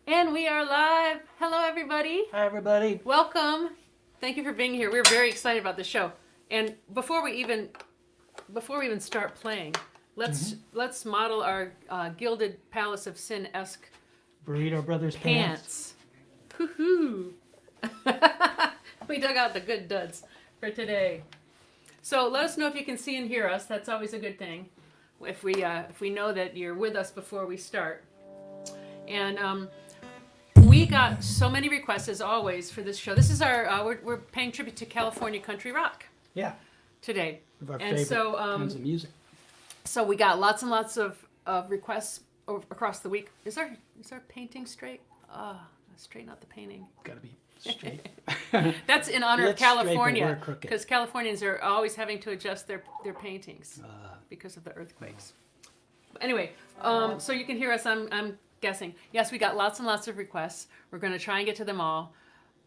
And we are live. Hello, everybody. Hi, everybody. Welcome. Thank you for being here. We're very excited about the show. And before we even start playing, let's model our Gilded Palace of Sin-esque Burrito Brothers pants. Hoo-hoo. We dug out the good duds for today. So let us know if you can see and hear us. That's always a good thing. If we know that you're with us before we start. And we got so many requests as always for this show. This is our we're paying tribute to California country rock. Yeah. Today. Of our And favorite so kinds of music. so we got lots and lots of requests across the week. Is our painting straight? Straighten out the painting. Got to be straight. That's in honor of It's straight, but California, we're crooked. because Californians are always having to adjust their paintings because of the earthquakes. Anyway, so you can hear us. I'm guessing. Yes, we got lots and lots of requests. We're going to try and get to them all.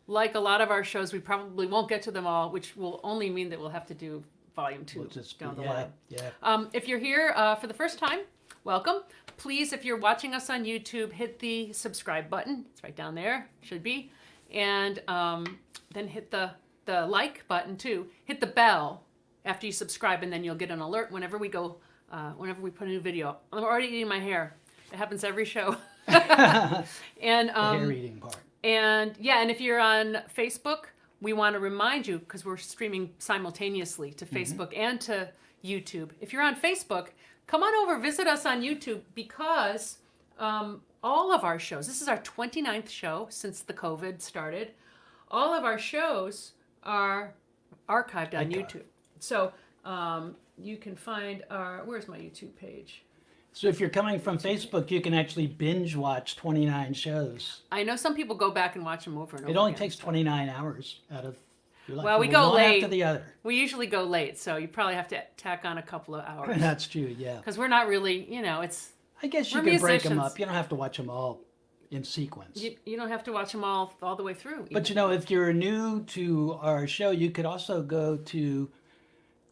Like a lot of our shows, we probably won't get to them all, which will only mean that we'll have to do volume 2 down the line. Yeah. If you're here for the first time, welcome. Please, if you're watching us on YouTube, hit the subscribe button. It's right down there. Should be. And then hit the like button too. Hit the bell after you subscribe, and then you'll get an alert whenever we go, whenever we put a new video up. I'm already eating my hair. It happens every show. And The hair eating part. and yeah, and if you're on Facebook, we want to remind you, because we're streaming simultaneously to Facebook and to YouTube. If you're on Facebook, come on over, visit us on YouTube, because all of our shows, this is our 29th show since the COVID started, all of our shows are archived on YouTube. So you can find where's my YouTube page? So if you're coming from Facebook, you can actually binge watch 29 shows. I know some people go back and watch them over and over It only again. takes 29 hours out of your life. Well, we go one late. after the other. We usually go late, so you probably have to tack on a couple of hours. That's true, yeah. Because we're not really, it's... I guess you We're can break them musicians. up. You don't have to watch them all in sequence. You don't have to watch them all the way through. But if you're new to our show, you could also go to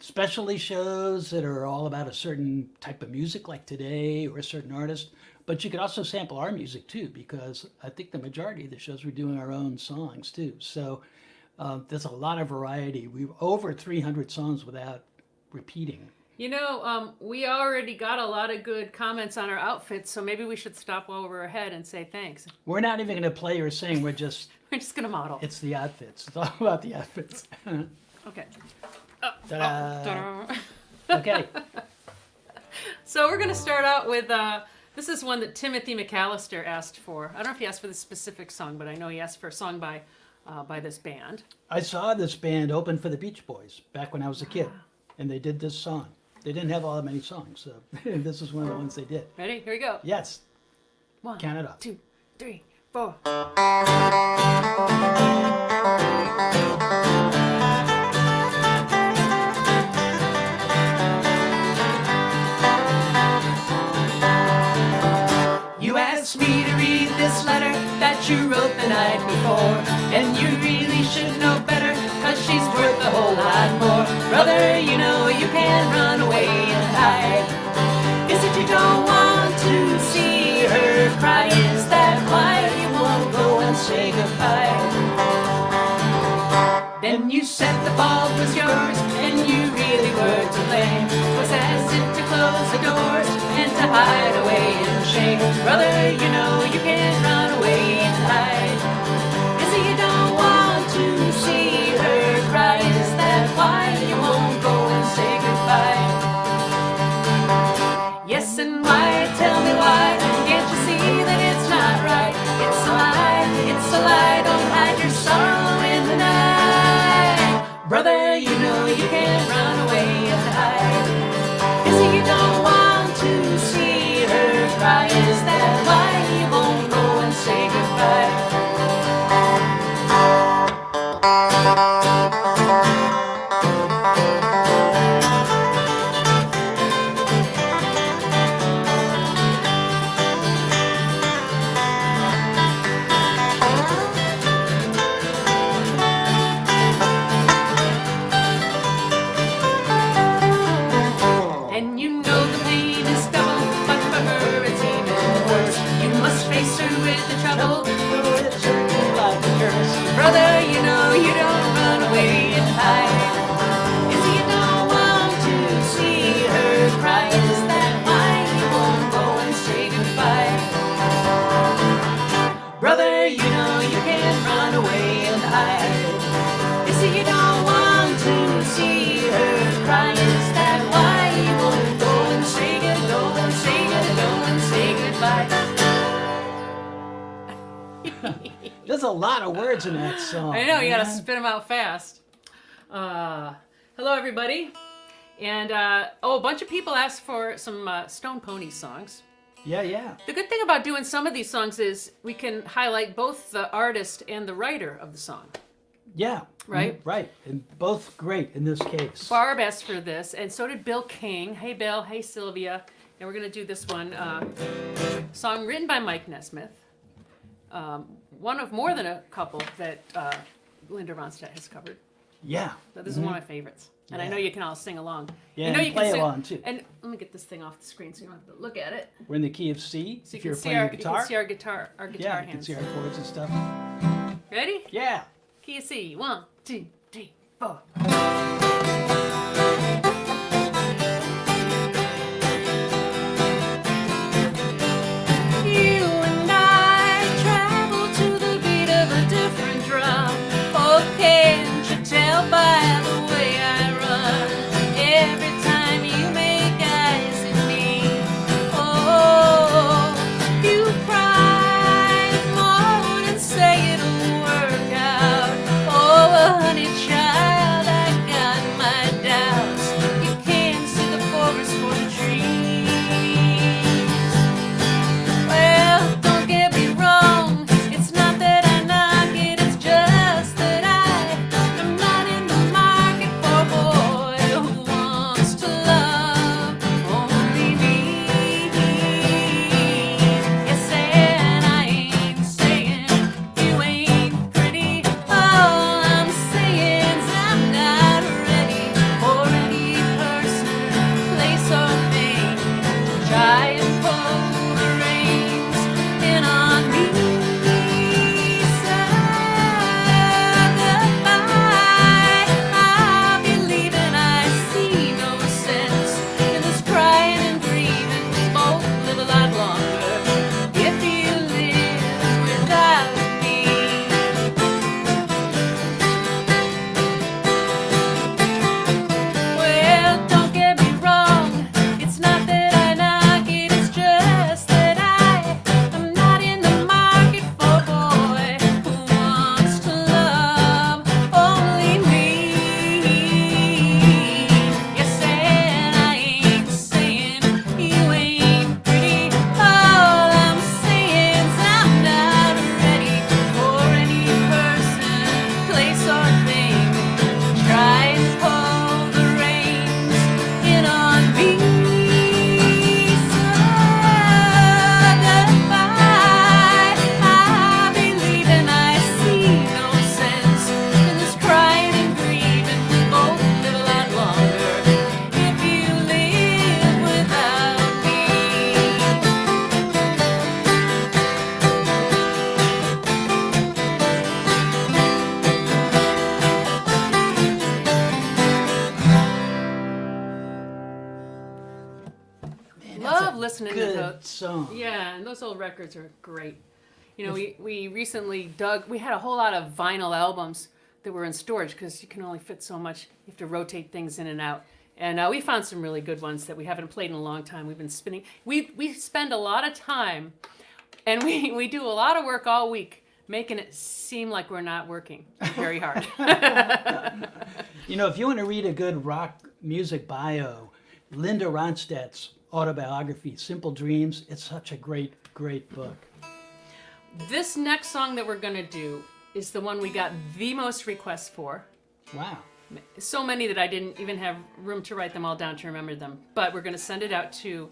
specialty shows that are all about a certain type of music, like today, or a certain artist. But you could also sample our music too, because I think the majority of the shows we're doing our own songs too. So there's a lot of variety. We've over 300 songs without repeating. We already got a lot of good comments on our outfits, so maybe we should stop while we're ahead and say thanks. We're not even going to play or sing. We're just, We're just going to model. it's the outfits. It's all about the outfits. Okay. Ta-da. Ta-da. Okay. So we're going to start out with, this is one that Timothy McAllister asked for. I don't know if he asked for this specific song, but I know he asked for a song by this band. I saw this band open for the Beach Boys back when I was a kid, and they did this song. They didn't have all that many songs, so this is one of the ones they did. Ready? Here we go. Yes. 1, Count it up. 2, 3, 4. You asked me to read this letter that you wrote the night before, and you really should know better, 'cause she's worth a whole lot more. Brother, you know you can't run away and hide. Is it you don't want to see her cry? Is that why you won't go and say goodbye? Then you said the fault was yours, and you really were to blame. 'Twas as if to close the doors and to hide away in shame. Brother, you know you can't run away and hide. Is it you don't want to see her cry? Is that why you won't go and say goodbye? Yes, and why? Tell me why. Can't you see that it's not right? It's a lie, it's a lie. Don't hide your sorrow in the night. Brother, you know you can't run away and hide. Is it you don't want to see her cry? Is that why you won't face her with the trouble. Oh, it's circling like a curse. Brother, you know you don't run away and hide. Is you don't want to see her cry? Is that why you won't go and say goodbye? Brother, you know you can't run away and hide. Is you don't want to see her cry? Is that why you won't go and say goodbye? There's a lot of words in that song. I know, you gotta man. spit them out fast. Hello, everybody. And, a bunch of people asked for some Stone Pony songs. Yeah. The good thing about doing some of these songs is we can highlight both the artist and the writer of the song. Yeah. Right? Right. And both great in this case. Barb asked for this, and so did Bill King. Hey, Bill. Hey, Sylvia. And we're going to do this one. Song written by Mike Nesmith. One of more than a couple that Linda Ronstadt has covered. Yeah. So this is one of my favorites. And I know you can all sing along. Yeah, you know and you play can sing, along, too. And let me get this thing off the screen so you don't have to look at it. We're in the key of C. So you if you're can see playing our, the you guitar. can see our guitar Yeah, you can hands. see our chords and stuff. Ready? Yeah. Key of C. 1, 2, 3, 4. You and I travel to the beat of a different drum. Oh, can't you tell by the way I run? Every time you make eyes at me, oh, you cry and moan and say it'll work out. Oh, honey child, I got my doubts. You can't see the forest for the trees. Well, don't get me wrong, it's not that I knock it, it's just that I'm not in the market for a boy who wants to love only me. Yes, and I ain't saying you ain't pretty. All I'm saying is I'm not ready for any person, place, or thing to try and pull the reins in on me. So goodbye. I'll be leaving. I see no sense in this crying and grieving. We both live a lot longer if you live without me. Well, don't get me wrong, it's not that I knock it, it's just that I'm not in the market for a boy who wants to love only me. Yes, and I ain't saying you ain't pretty. All I'm saying is I'm not ready for any person, place, or thing to try and pull the reins in on me. So goodbye. I believe and I see no sense in this crying and grieving. We both live a lot longer if you live without me. Man, that's Love a listening to good those. song. Yeah, and those old records are great. You know, we recently we had a whole lot of vinyl albums that were in storage because you can only fit so much. You have to rotate things in and out. And we found some really good ones that we haven't played in a long time. We've been spinning. We spend a lot of time, and we do a lot of work all week making it seem like we're not working very hard. You know, if you want to read a good rock music bio, Linda Ronstadt's autobiography, Simple Dreams, it's such a great book. This next song that we're going to do is the one we got the most requests for. Wow. So many that I didn't even have room to write them all down to remember them. But we're going to send it out to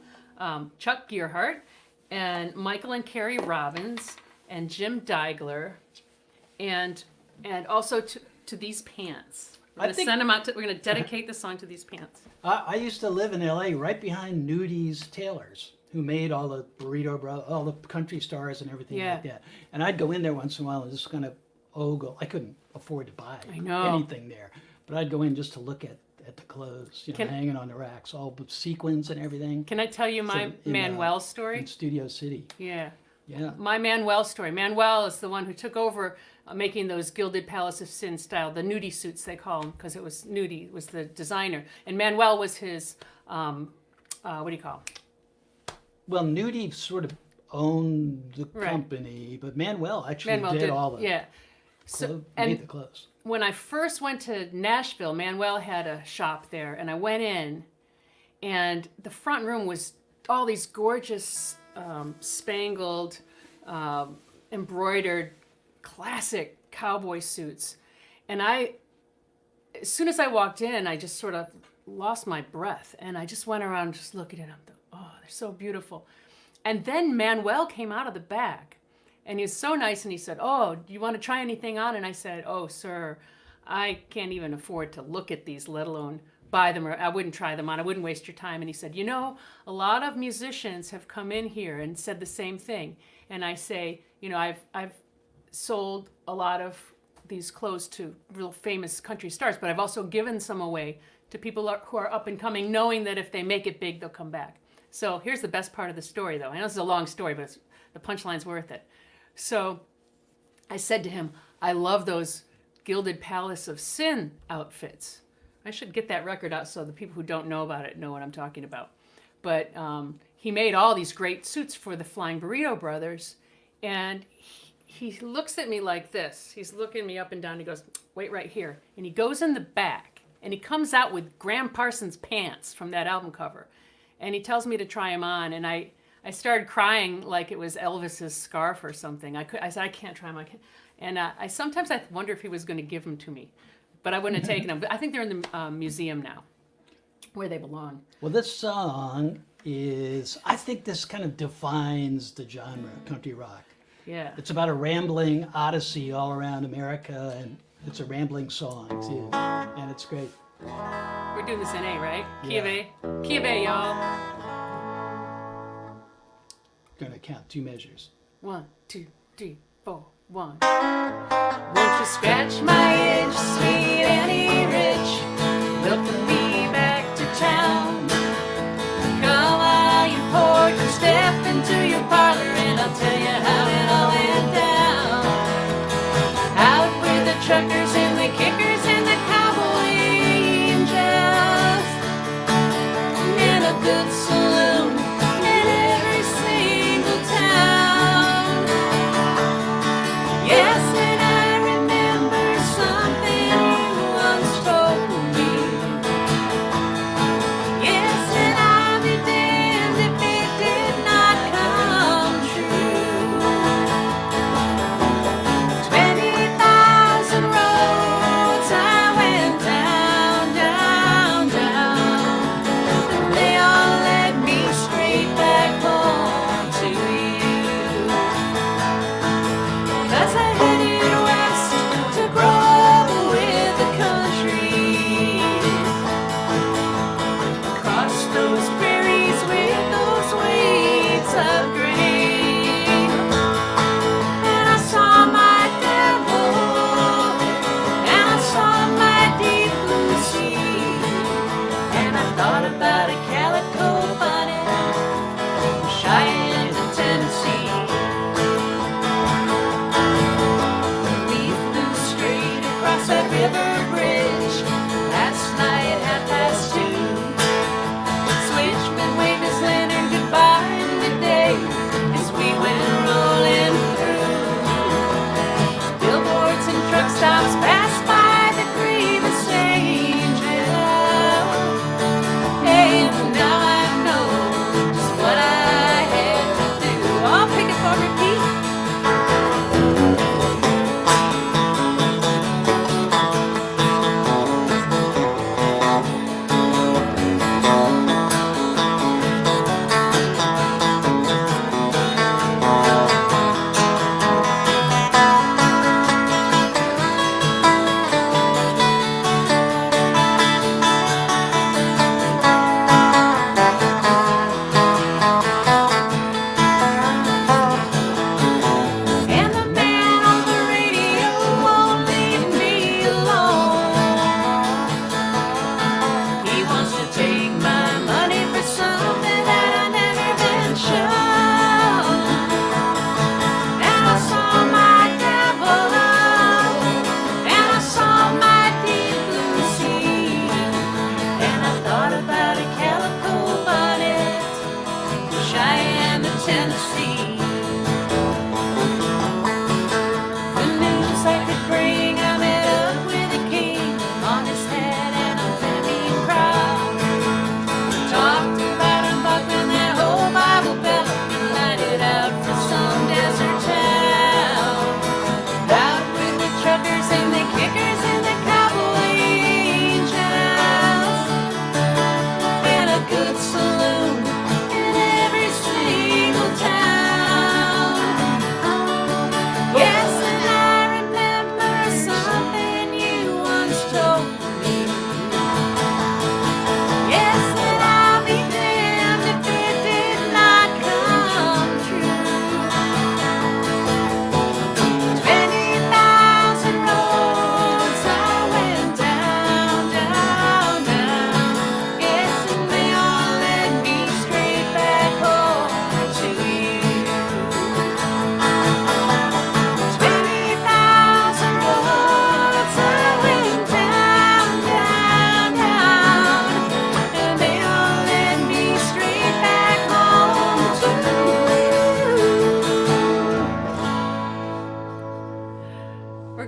Chuck Gearhart and Michael and Carrie Robbins and Jim Deigler and also to these pants. We're going to send them out. We're going to dedicate the song to these pants. I used to live in L.A. right behind Nudi's Tailors. who made all the all the country stars and everything Yeah. like that. And I'd go in there once in a while and just kind of ogle. I couldn't afford to buy I know. anything there, but I'd go in just to look at the clothes, you know, Can- hanging on the racks, all with sequins and everything. Can I tell you my in, Manuel story? In Studio City. Yeah. Yeah. My Manuel story. Manuel is the one who took over making those Gilded Palace of Sin style, the nudie suits they call them, because it was nudie was the designer, and Manuel was his what do you call 'em? Well, Nudie sort of owned the Right. company, but Manuel actually Manuel did, did all the yeah. So made and the clothes. when I first went to Nashville, Manuel had a shop there, and I went in, and the front room was all these gorgeous spangled, embroidered, classic cowboy suits, and as soon as I walked in, I just sort of lost my breath, and I just went around just looking at them. Oh, they're so beautiful. And then Manuel came out of the back, and he was so nice, and he said, "Oh, do you want to try anything on?" And I said, "Oh, sir, I can't even afford to look at these, let alone buy them, or I wouldn't try them on. I wouldn't waste your time." And he said, "You know, a lot of musicians have come in here and said the same thing." And I say, "You know, I've sold a lot of these clothes to real famous country stars, but I've also given some away to people who are up and coming, knowing that if they make it big, they'll come back." So here's the best part of the story, though. I know this is a long story, but the punchline's worth it. So I said to him, "I love those Gilded Palace of Sin outfits." I should get that record out so the people who don't know about it know what I'm talking about. But he made all these great suits for the Flying Burrito Brothers, and he looks at me like this. He's looking me up and down. He goes, "Wait right here." And he goes in the back, and he comes out with Graham Parsons pants from that album cover. And he tells me to try them on, and I started crying like it was Elvis's scarf or something. I said, "I can't try them." And sometimes I wonder if he was going to give them to me, but I wouldn't have taken them. But I think they're in the museum now, where they belong. Well, this song I think this kind of defines the genre, country rock. Yeah. It's about a rambling odyssey all around America, and it's a rambling song too, and it's great. We're doing this in A, right? Key of Yeah. A. Key of A, y'all. Gonna count 2 measures. 1, 2, 3, 4, 1. Won't you scratch my itch, sweet Annie Rich? Welcome me back to town. Come on, you porch and step into your parlor, and I'll tell you how it all went down. Out with the truckers and the kickers and the cowboy angels, in a good saloon in every single town. Yes, and I remember something you once told me.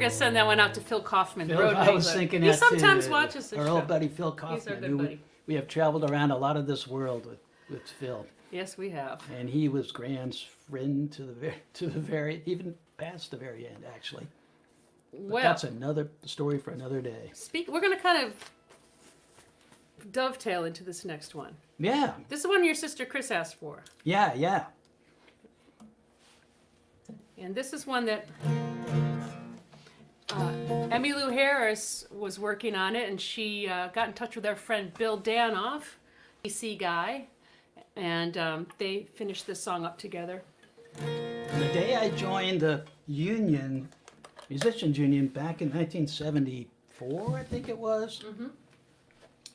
gonna send that one out to Phil Kaufman. Phil, Road I was Wrangler. thinking He that sometimes too. watches the Our show. old buddy Phil Kaufman. He's our good who buddy. We have traveled around a lot of this world with Phil, Yes, we have. and he was Graham's friend to the very even past the very end, actually. But Well, that's another story for another day. we're gonna kind of dovetail into this next one. Yeah, This is one your sister Chris asked for, yeah. and this is one that Emmylou Harris was working on it, and she got in touch with our friend Bill Danoff, DC guy, and they finished this song up together. The day I joined the union, musicians union, back in 1974, I think it was.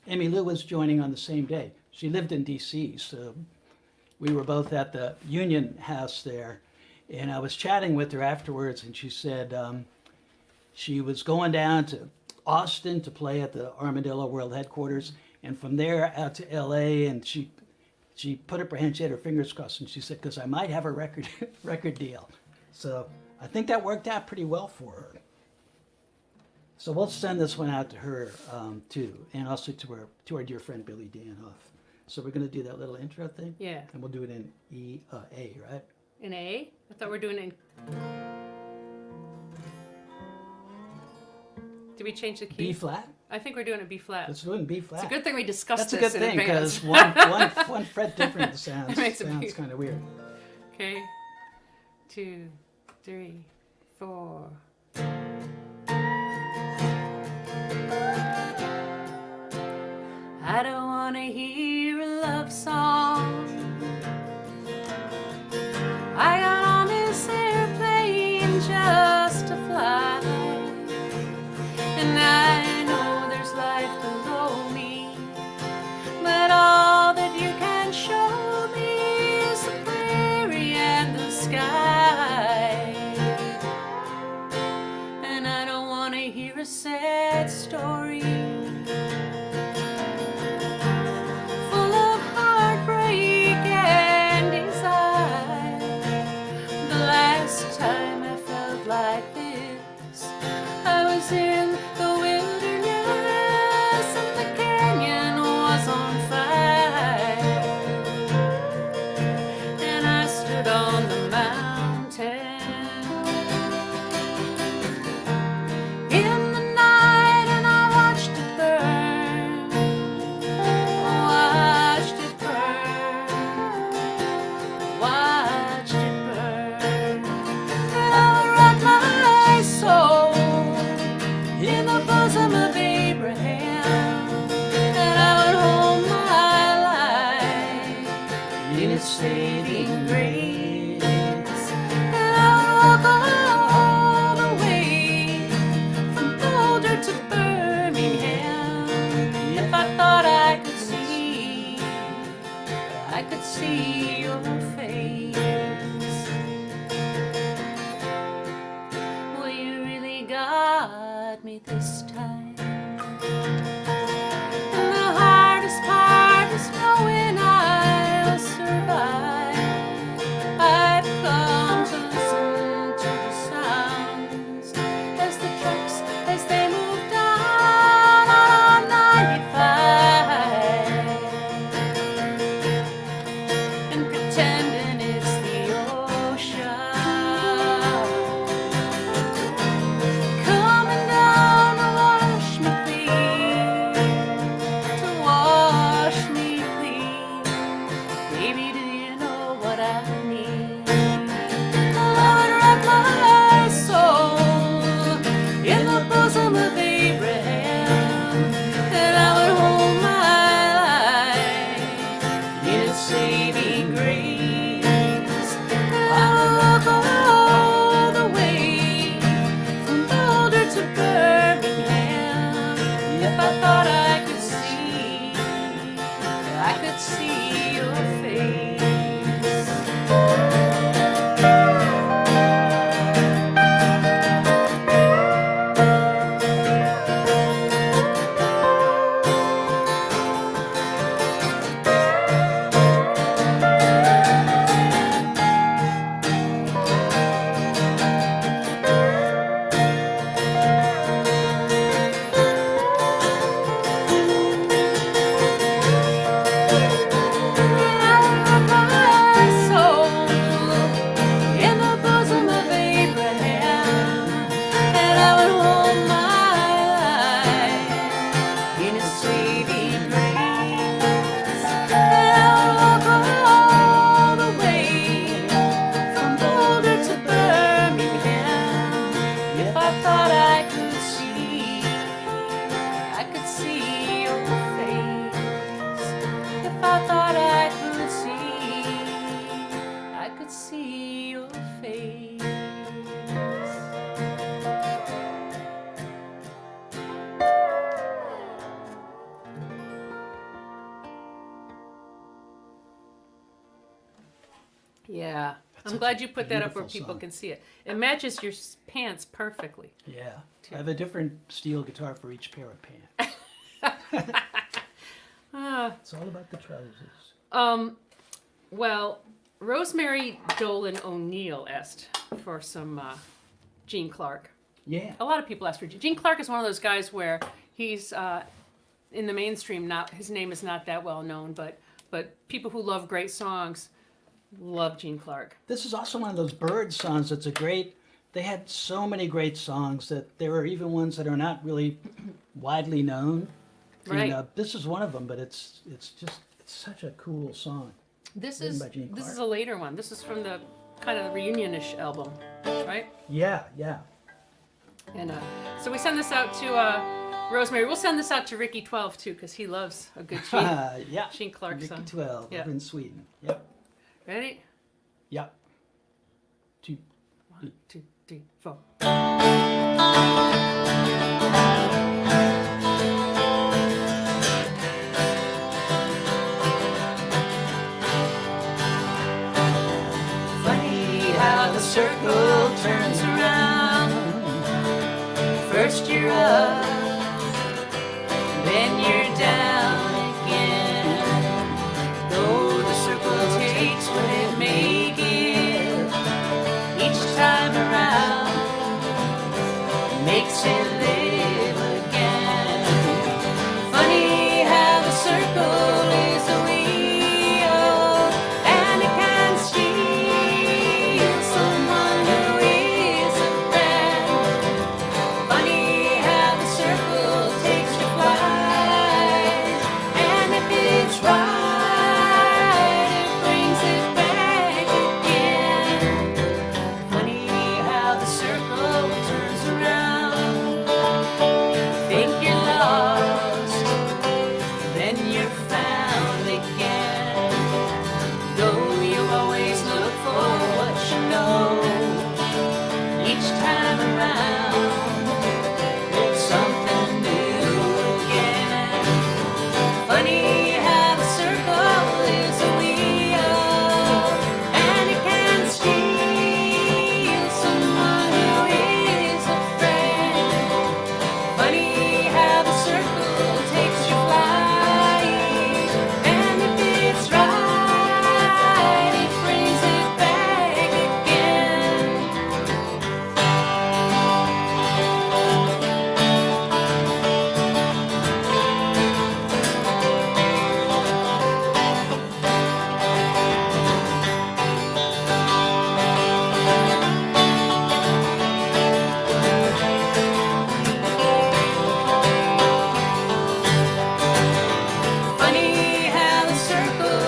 Emmylou was joining on the same day. She lived in D.C., so we were both at the union house there. And I was chatting with her afterwards, and she said she was going down to Austin to play at the Armadillo World Headquarters, and from there out to L.A., and she put up her hand, she had her fingers crossed, and she said, because I might have a record deal. So I think that worked out pretty well for her. So we'll send this one out to her too, and also to our dear friend Billy Danoff. So we're going to do that little intro thing, Yeah. and we'll do it in A, right? In A? I thought we were doing it in... Did we change the key? B flat. I think we're doing it B flat. Let's do it in B flat. It's a good thing we discussed That's a this good in thing advance. because one fret different sounds Makes it sounds big. kind of weird. Okay. 2, 3, 4. I don't wanna hear a love song. I got on this airplane just to fly, and I know there's life below me, but all that you can show me is the prairie and the sky. And I don't wanna hear a sad story full of heartbreak and desire. The last time I felt like this, I was in the wilderness and the canyon was on fire, and I stood on the mountain in the night and I watched it burn, watched it burn, watched it burn. And I would rock my soul in the bosom of Abraham, and I would hold my life in its saving grace, and I would walk all the way from Boulder to Birmingham if I thought I could see your face. Well, you really got me this time. And the hardest part is knowing I'll survive. I've come to listen to the sounds as the trucks, as they move down on 95, and pretending it's the ocean coming down the water I'm glad you put that up where beautiful people song. can see it. It matches your pants perfectly. Yeah. I have a different steel guitar for each pair of pants. It's all about the trousers. Well, Rosemary Dolan O'Neill asked for some Gene Clark. Yeah. A lot of people ask for Gene Clark. Is one of those guys where he's in the mainstream. Not his name is not that well known, but people who love great songs love Gene Clark. This is also one of those Byrds songs that's a great. They had so many great songs that there are even ones that are not really widely known. Right. And, this is one of them, but it's such a cool song. This Written is by Gene this Clark. is a later one. This is from the kind of reunion-ish album, right? Yeah, yeah. And so we send this out to Rosemary. We'll send this out to Ricky 12 too, because he loves a good Gene, Yeah. Gene Clark Ricky song. 12 Yeah. over in Sweden. Yep. Ready? Yep. Two. 1, 2, 3, 4. Funny how the circle turns around. First you're up, then you're down again. Though the circle takes what it may give, each time around makes it live again. Funny how the circle is a wheel, and it can steal someone who is a friend. Funny how the circle takes your flight, and if it's right, it brings it back again. Funny how the circle turns around. Think you're lost, then you're found again. Though you always look for what you know, each time around it's something new again. Funny how the circle is a wheel, and it can steal someone who is a friend. Funny how the circle takes you flying, and if it's right, it brings it back again. Funny how the circle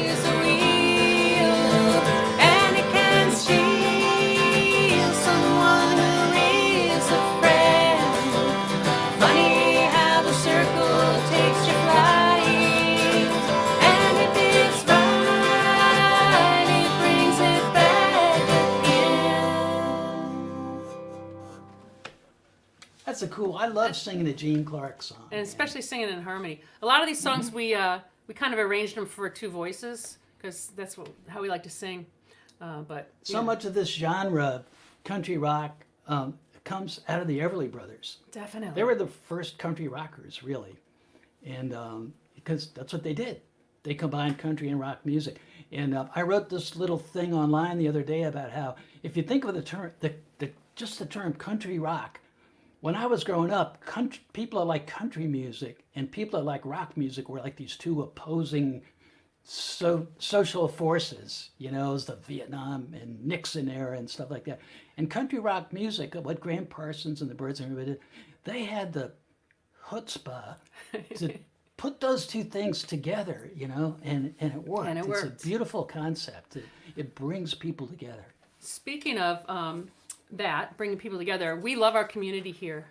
is a wheel, and it can steal someone who is a friend. Funny how the circle takes you flying, and if it's right, it brings it back again. That's a cool. I love singing a Gene Clark song. And especially singing in harmony. A lot of these songs we kind of arranged them for two voices because that's how we like to sing. But So yeah, much of this genre, country rock, comes out of the Everly Brothers. definitely. They were the first country rockers, really, and because that's what they did. They combined country and rock music. And I wrote this little thing online the other day about how, if you think of the term, just the term country rock, when I was growing up, people that like country music and people that like rock music were like these two opposing social forces. You know, it was the Vietnam and Nixon era and stuff like that. And country rock music, what Graham Parsons and the Byrds and everybody did, they had the chutzpah to put those two things together, you know, and it worked. And it It's worked. a beautiful concept. It brings people together. Speaking of that, bringing people together, we love our community here,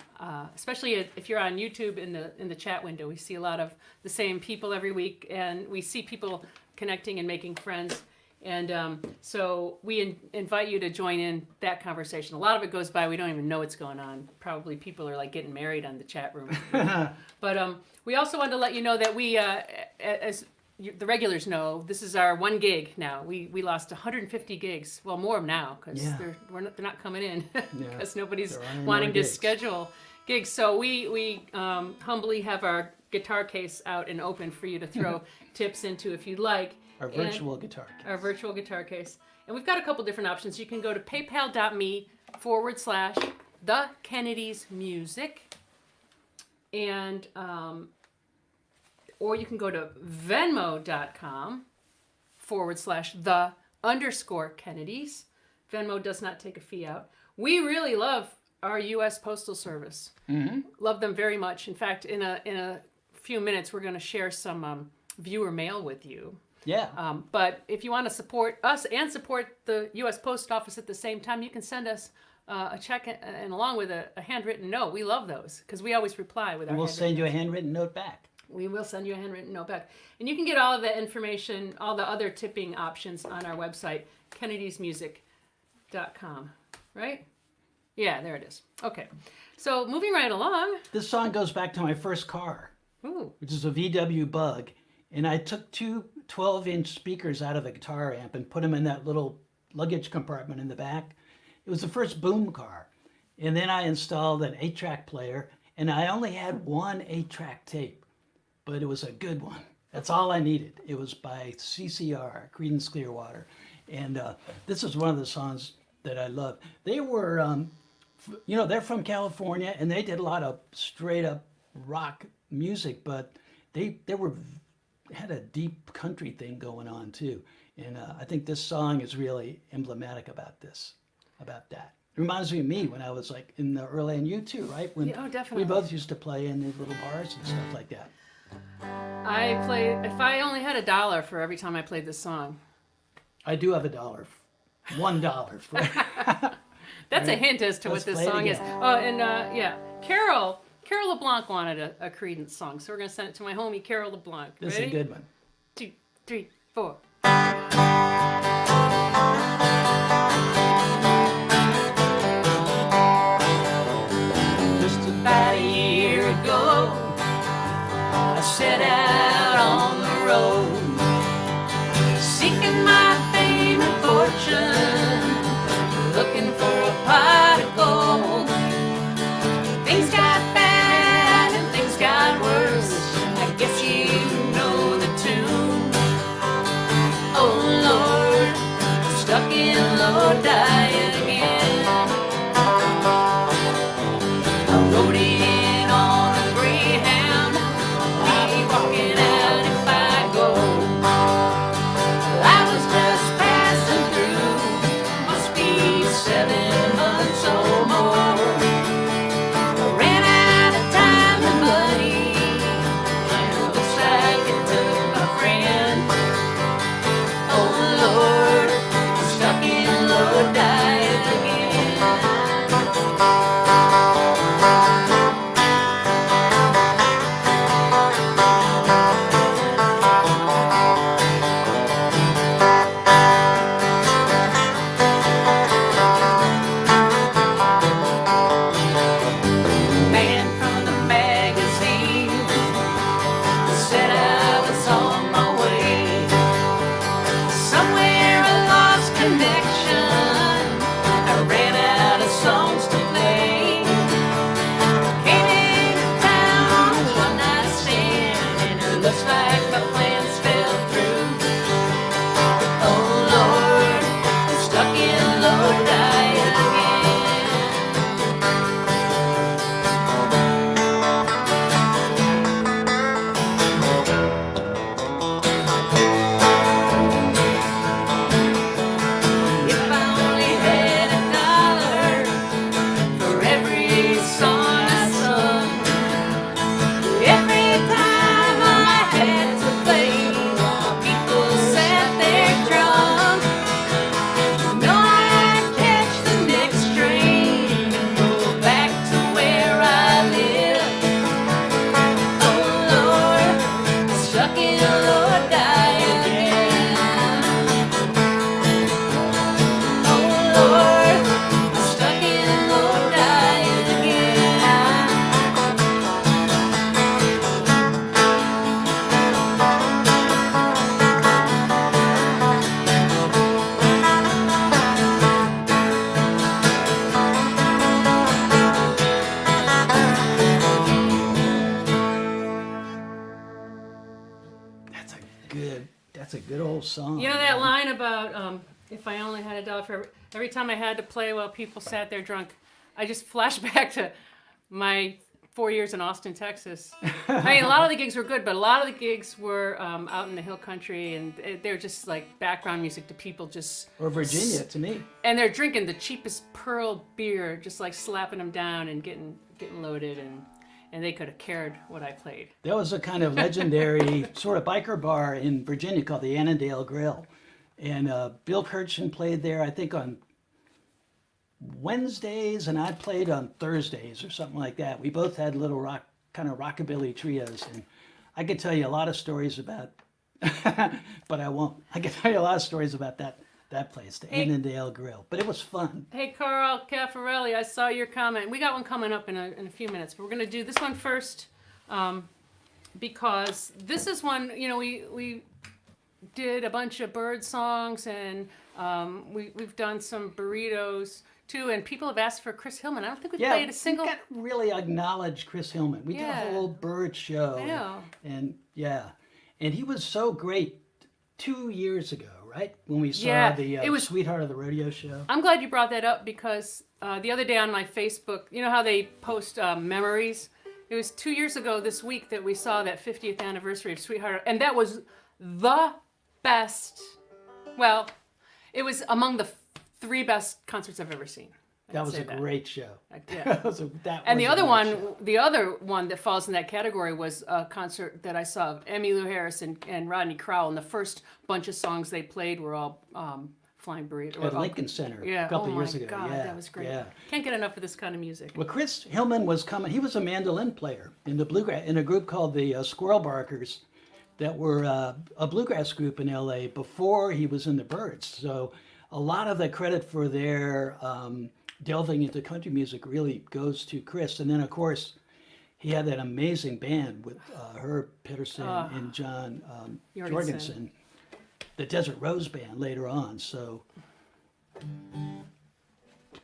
especially if you're on YouTube in the chat window. We see a lot of the same people every week, and we see people connecting and making friends. And so we invite you to join in that conversation. A lot of it goes by, we don't even know what's going on. Probably people are like getting married on the chat room. But we also wanted to let you know that we, as the regulars know, this is our one gig now. We lost 150 gigs. Well, more now because Yeah. they're not coming in because nobody's There are no wanting more to gigs. schedule gigs. So we humbly have our guitar case out and open for you to throw tips into if you'd like. Our And- virtual guitar case. our virtual guitar case. And we've got a couple different options. You can go to paypal.me/the Kennedys Music. And, or you can go to venmo.com/the Kennedys. Venmo does not take a fee out. We really love our U.S. Postal Service. Love them very much. In fact, in a few minutes, we're going to share some viewer mail with you. Yeah. But if you want to support us and support the U.S. Post Office at the same time, you can send us a check and along with a handwritten note. We love those because we always reply with our We'll handwritten send you a handwritten note back. We will send you a handwritten note back. And you can get all of the information, all the other tipping options on our website, kennedysmusic.com. Right? Yeah, there it is. Okay. So moving right along. This song goes back to my first car, Ooh. which is a VW Bug. And I took two 12-inch speakers out of the guitar amp and put them in that little luggage compartment in the back. It was the first boom car. And then I installed an 8-track player, and I only had one 8-track tape, but it was a good one. That's all I needed. It was by CCR, Creedence Clearwater. And this is one of the songs that I love. They were, they're from California, and they did a lot of straight-up rock music, but they had a deep country thing going on too, and I think this song is really emblematic about that. It reminds me of me when I was like in the early, and you too, right? When Yeah, oh, definitely. we both used to play in these little bars and stuff like that. If I only had $1 for every time I played this song. I do have $1 for. That's a hint as to Let's what this play it song is. again. Oh, and Carol LeBlanc wanted a Creedence song, so we're going to send it to my homie Carol LeBlanc. This is Ready? a good one. 2, 3, 4. Just about a year ago, I set out on the road, seeking my fame and fortune, looking for a pot of gold. Things got bad and things got worse. I guess you know the tune. Oh, good old song. You know that line about if I only had a dollar for every time I had to play while people sat there drunk, I just flash back to my 4 years in Austin, Texas. I mean, a lot of the gigs were good, but a lot of the gigs were out in the hill country, and they're just like background music to people just. Or Virginia, to me. And they're drinking the cheapest Pearl beer, just like slapping them down and getting loaded, and they could have cared what I played. There was a kind of legendary sort of biker bar in Virginia called the Annandale Grill. And Bill Kirchen played there, I think, on Wednesdays, and I played on Thursdays or something like that. We both had little kind of rockabilly trios, and I could tell you a lot of stories about, but I won't. I could tell you a lot of stories about that place, the Annandale Grill. But it was fun. Hey, Carl Caffarelli, I saw your comment. We got one coming up in a few minutes, but we're going to do this one first because this is one, you know, we did a bunch of bird songs, and we've done some burritos too, and people have asked for Chris Hillman. I don't think we've played a single. We got to really acknowledge Chris Hillman. We did a whole bird show. I know. And and he was so great 2 years ago, right? When we saw it was Sweetheart of the Rodeo show. I'm glad you brought that up because the other day on my Facebook, you know how they post memories? It was 2 years ago this week that we saw that 50th anniversary of Sweetheart, and that was the best. Well, it was among the 3 best concerts I've ever seen. That was a great show. Yeah. And the other one that falls in that category was a concert that I saw of Emmylou Harris and Rodney Crowell, and the first bunch of songs they played were all Flying Burrito. At Lincoln Center a couple years ago. God, that was great. Yeah. Can't get enough of this kind of music. Well, Chris Hillman was coming. He was a mandolin player in the bluegrass in a group called the Squirrel Barkers, that were a bluegrass group in LA before he was in the Byrds. So a lot of the credit for their delving into country music really goes to Chris. And then, of course, he had that amazing band with Herb Peterson and John Jorgensen, the Desert Rose Band later on. So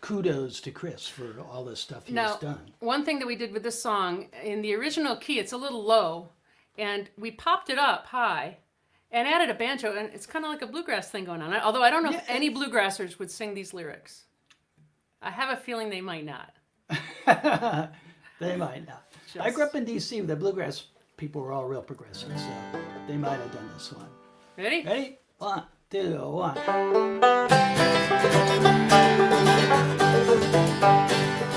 kudos to Chris for all the stuff he's done. One thing that we did with this song, in the original key, it's a little low, and we popped it up high and added a banjo, and it's kind of like a bluegrass thing going on. Although I don't know if any bluegrassers would sing these lyrics. I have a feeling they might not. They might not. I grew up in D.C. The bluegrass people were all real progressive, so they might have done this one. Ready? Ready? 1, 2, 1.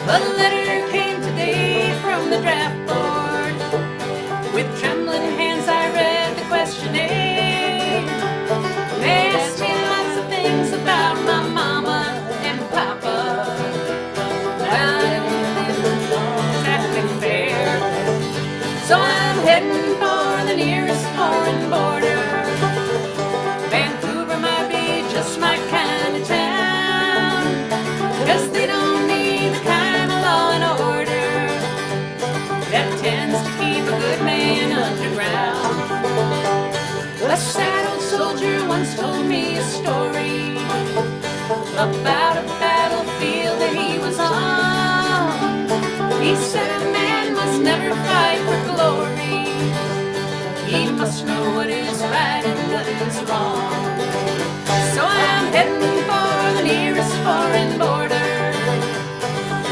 A letter came today from the draft board. With trembling hands I read the questionnaire. They asked me lots of things about my mama and papa. Well, it wasn't exactly fair. So I'm heading for the nearest foreign border. Vancouver might be just my kind of town, 'cause they don't need the kind of law and order that tends to keep a good man underground. A saddled soldier once told me a story about a battlefield that he was on. He said a man must never fight for glory. He must know what is right and what is wrong. So I'm heading for the nearest foreign border.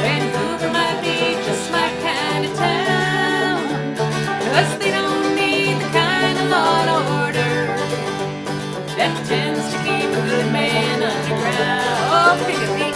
Vancouver might be just my kind of town, 'cause they don't need the kind of law and order that tends to keep a good man underground. Oh, pick a beat.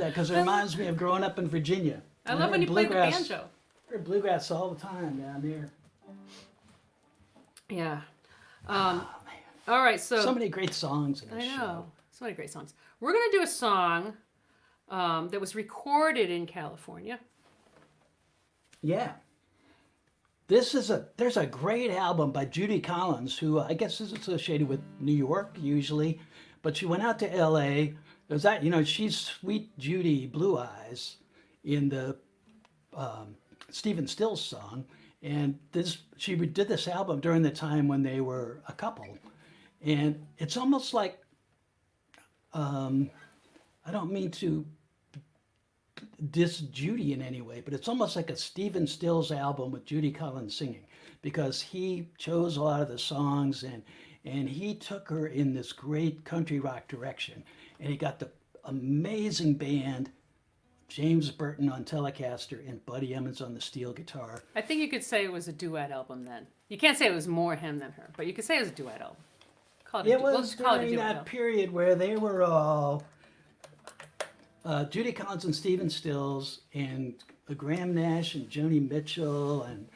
that because it reminds me of growing up in Virginia. I love when you play the Bluegrass. banjo. I heard bluegrass all the time down there. Yeah. Oh, man. All right, So many great songs in I this know. show. So many great songs. We're going to do a song that was recorded in California. Yeah. There's a great album by Judy Collins, who I guess is associated with New York usually, but she went out to L.A. There's that, she's Sweet Judy Blue Eyes in the Stephen Stills song, and she did this album during the time when they were a couple, and it's almost like I don't mean to diss Judy in any way, but it's almost like a Stephen Stills album with Judy Collins singing, because he chose a lot of the songs and he took her in this great country rock direction, and he got the amazing band, James Burton on Telecaster and Buddy Emmons on the steel guitar. I think you could say it was a duet album then. You can't say it was more him than her, but you could say it was a duet album. It was during that period where they were all Judy Collins and Stephen Stills and Graham Nash and Joni Mitchell, and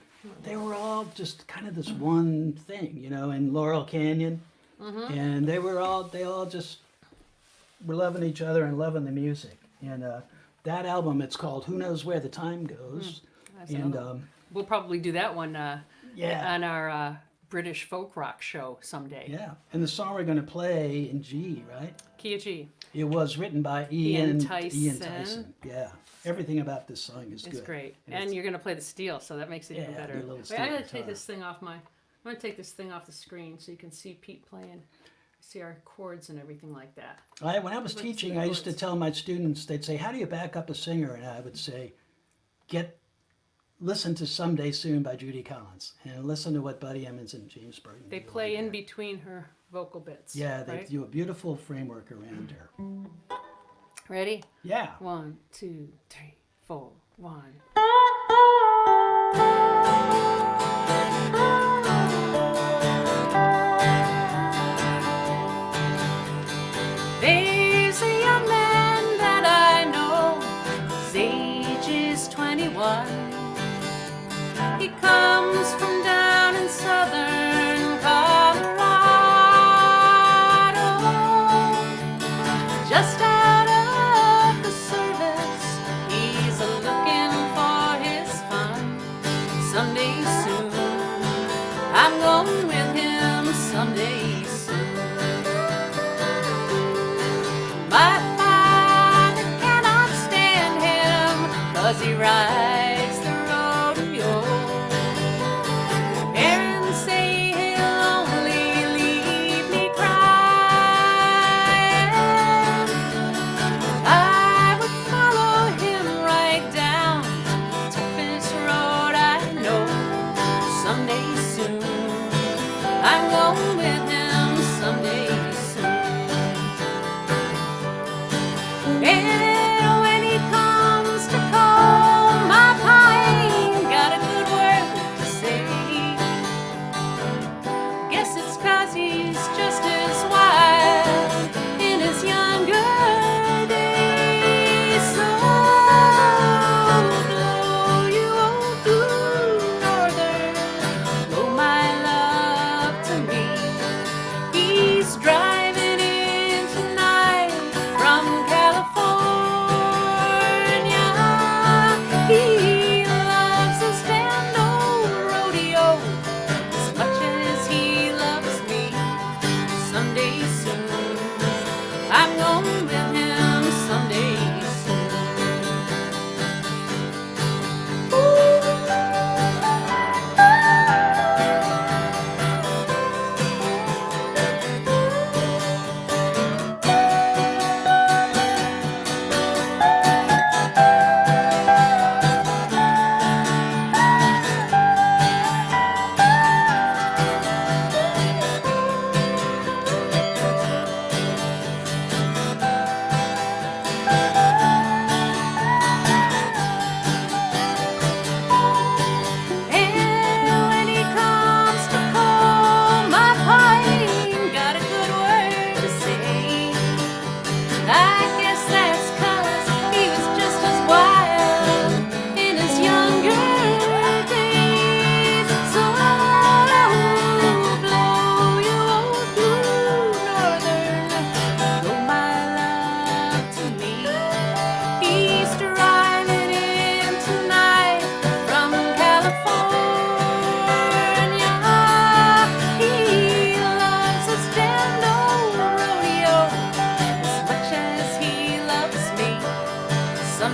they were all just kind of this one thing, in Laurel Canyon, and they all just were loving each other and loving the music. And that album, it's called "Who Knows Where the Time Goes," and we'll probably do that one yeah, on our British folk rock show someday. yeah. And the song we're going to play in G, right? Key of G. It was written by Ian Ian Tyson. Tyson. Yeah, everything about this song is good. It's great, And and it's- you're gonna play the steel, so that makes it even Yeah, better. do a little Wait, steel I gotta guitar. take this thing off I'm gonna take this thing off the screen so you can see Pete playing, see our chords and everything like that. When I was Let's see teaching, the I used to chords. tell my students, they'd say, "How do you back up a singer?" And I would say, listen to "Someday Soon" by Judy Collins, and listen to what Buddy Emmons and James Burton They do play over in there. between her vocal bits. Yeah, they right? do a beautiful framework around her. Ready? Yeah. 1, 2, 3, 4, 1. There's a young man that I know, his age is 21. He comes from down in southern Colorado, just out of the service. He's looking for his fun. Someday soon, I'm going with him someday soon. My father cannot stand him, 'cause he rides the rodeo. Parents say he'll only leave me crying. I would follow him right down the toughest road I know. Someday soon, I'm going with him someday soon. And when he comes to call my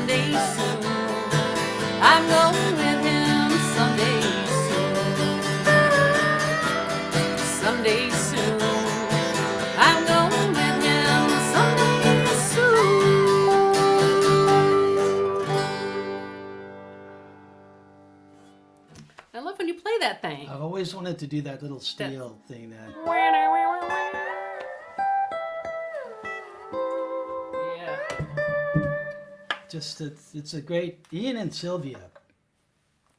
someday soon. I'm going with him someday soon. Someday soon. I'm going with him someday soon. I love when you play that thing. I've always wanted to do that little steel thing. That Yeah. just it's a great Ian and Sylvia.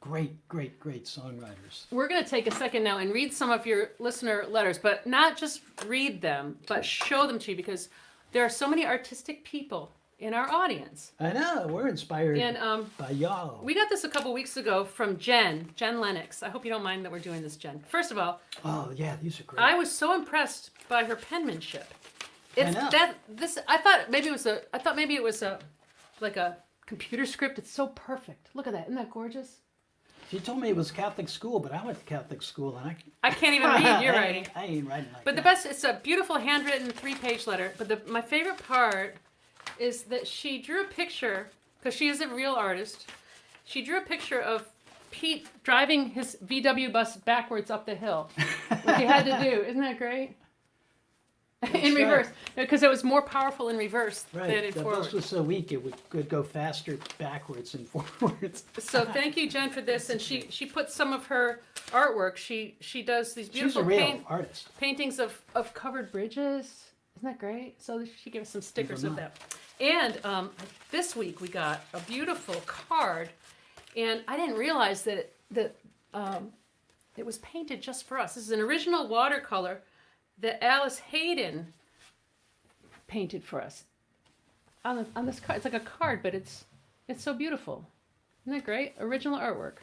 Great songwriters. We're going to take a second now and read some of your listener letters, but not just read them, but show them to you, because there are so many artistic people in our audience. I know, we're inspired And by y'all. we got this a couple weeks ago from Jen Lennox. I hope you don't mind that we're doing this, Jen. First of all, Oh yeah, these are great. I was so impressed by her penmanship. It's know. I thought maybe it was a like a computer script. It's so perfect. Look at that. Isn't that gorgeous? She told me it was Catholic school, but I went to Catholic school and I can't even read your writing. I ain't writing like But the that. best, it's a beautiful handwritten 3-page letter. But my favorite part is that she drew a picture, because she is a real artist. She drew a picture of Pete driving his VW bus backwards up the hill, like he had to do. Isn't that great? In right. reverse, because it was more powerful in reverse than Right, in the forward. bus was so weak it could go faster backwards and forwards. So thank you, Jen, for this. And she put some of her artwork. She does these She's beautiful a real artist. paintings of covered bridges. Isn't that great? So she gave us some stickers of not. that. And this week we got a beautiful card, and I didn't realize that it was painted just for us. This is an original watercolor that Alice Hayden painted for us on this card. It's like a card, but it's so beautiful. Isn't that great? Original artwork.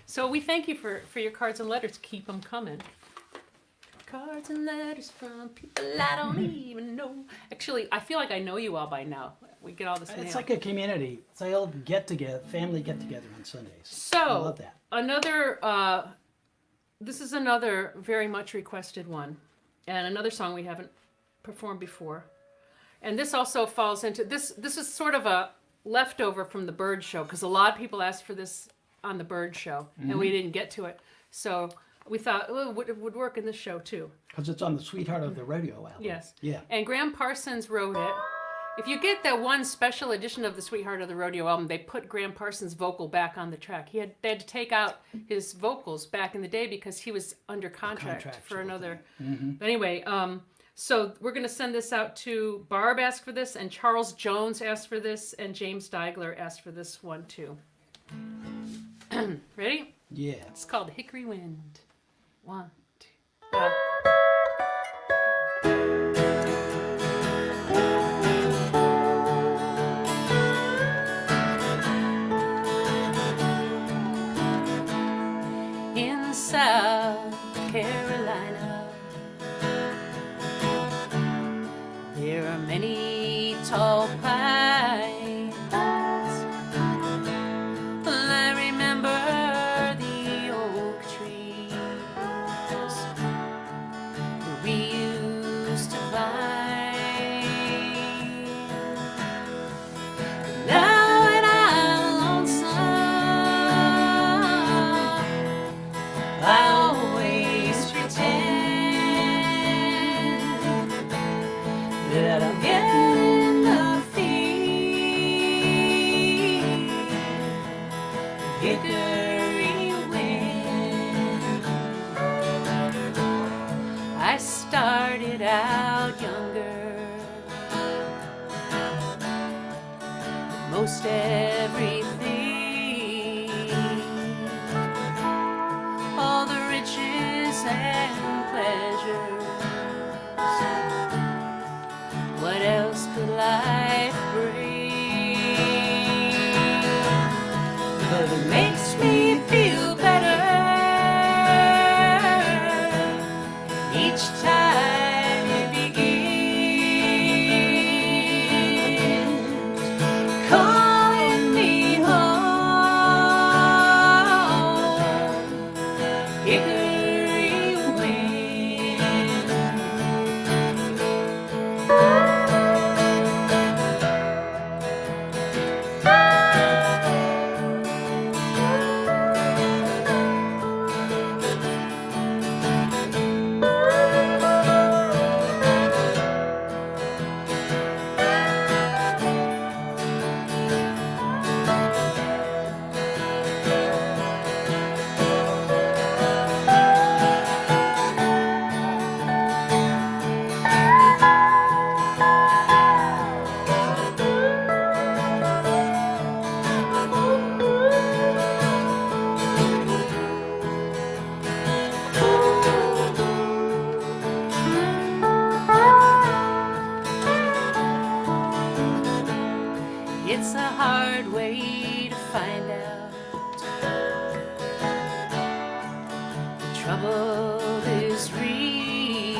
So we thank you for your cards and letters. Keep them coming. Cards and letters from people I don't even know. Actually, I feel like I know you all by now. We get all this mail. It's like a community. It's like a family get together on Sundays. So, I love that. This is another very much requested one, and another song we haven't performed before. And this also falls into, this is sort of a leftover from the Bird Show, because a lot of people asked for this on the Bird Show, and we didn't get to it. So we thought, oh, it would work in this show too. Because it's on the Sweetheart of the Rodeo album. Yes. Yeah. And Graham Parsons wrote it. If you get that one special edition of the Sweetheart of the Rodeo album, they put Graham Parsons' vocal back on the track. They had to take out his vocals back in the day because he was under contract for another. But anyway, so we're going to send this out to Barb asked for this, and Charles Jones asked for this, and James Steigler asked for this one too. Ready? Yeah. It's called Hickory Wind. 1, 2. In South Carolina, there are many tall pines. I remember the oak trees we used to climb. Now when I'm lonesome, I always pretend that I'm getting the feel hickory wind. I started out younger, most everything, all the riches and pleasures. What else could life bring? But it makes me feel better each time it begins, calling me home, hickory wind. It's a hard way to find out. The trouble is real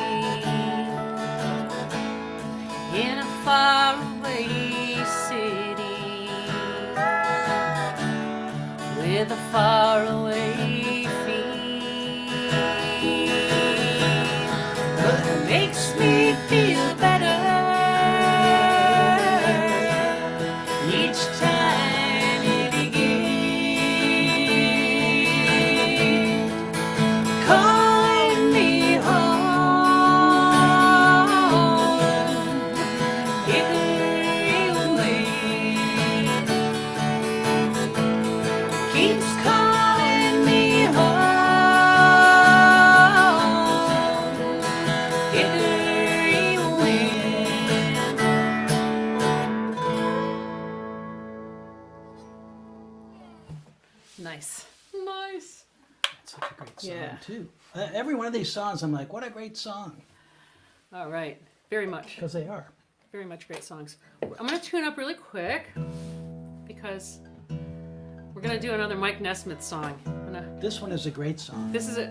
in a faraway city with a faraway feel. But it makes me feel better each time it begins, calling me home in a real way. Keeps calling me home in a real way. Nice. Nice. That's such a great song, Yeah. too. Every one of these songs, I'm like, what a great song. All right. Very much. Because they are. Very much great songs. I'm going to tune up really quick because we're going to do another Mike Nesmith song. This one is a great song. This is the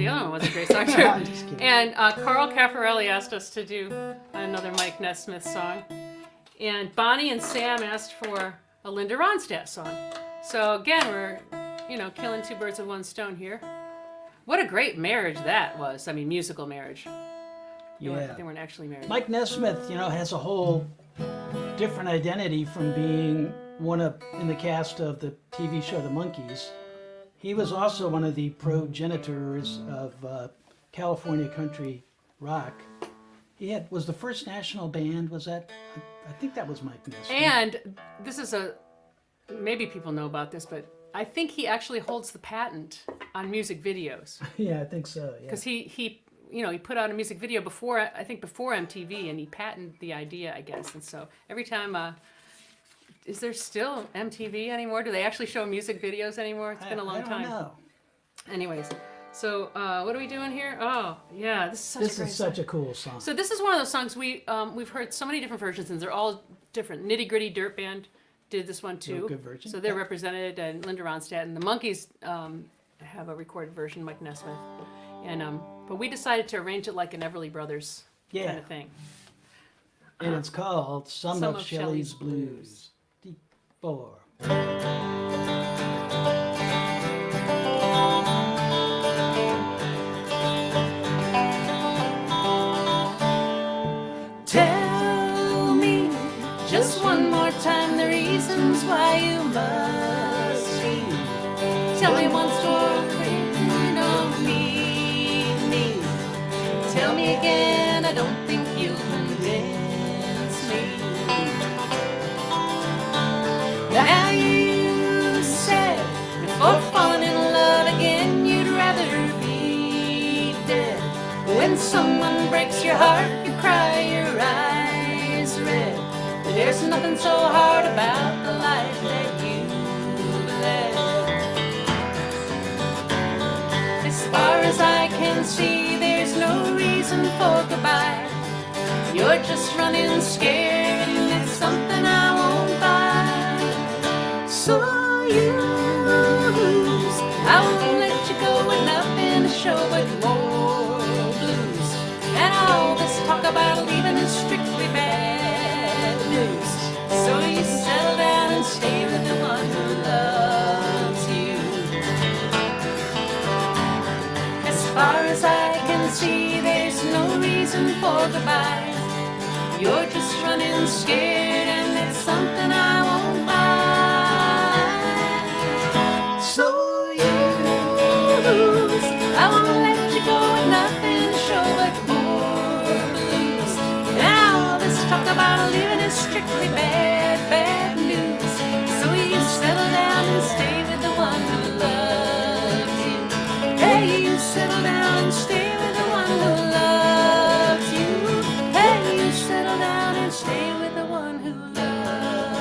other one was a great song too. I'm just kidding. And Carl Caffarelli asked us to do another Mike Nesmith song. And Bonnie and Sam asked for a Linda Ronstadt song. So again, we're, killing two birds with one stone here. What a great marriage that was. I mean, musical marriage. Yeah. They weren't actually married. Mike Nesmith, has a whole different identity from being in the cast of the TV show The Monkees. He was also one of the progenitors of California country rock. Was the first national band, was that? I think that was Mike Nesmith. And this is maybe people know about this, but I think he actually holds the patent on music videos. Yeah, I think so. Yeah. Because he put out a music video before MTV, and he patented the idea, I guess. And so every time, is there still MTV anymore? Do they actually show music videos anymore? It's been a long time. I don't know. Anyways, so what are we doing here? Oh, yeah, this is such a This great is song. such a cool song. So this is one of those songs we've heard so many different versions, and they're all different. Nitty Gritty Dirt Band did this one too. Good version. So they're represented, and Linda Ronstadt, and the Monkees have a recorded version, Mike Nesmith, and but we decided to arrange it like an Everly Brothers kind Yeah. of thing. And it's called Some of Shelley's Blues. D4. Tell me just one more time the reasons why you must leave. Tell me once more you don't need me. Tell me again, I don't think you'll convince me. Now you said before falling in love again you'd rather be dead. When someone breaks your heart, you cry your eyes red. There's nothing so hard about the life that you led. As far as I can see, there's no reason for goodbye. You're just running scared, and it's something I won't buy. So you lose. I won't let you go with nothing to show but more blues. And all this talk about leaving is strictly bad news. So you settle down and stay with the one who loves you. As far as I can see, there's no reason for goodbye. You're just running scared, and it's something I won't buy. So you lose. I won't let you go with nothing to show but more blues. And all this talk about leaving is strictly bad news. So you settle down and stay with the one who loves you. Hey, you settle down and stay with the one who loves you. Hey, you settle down and stay with the one who loves you.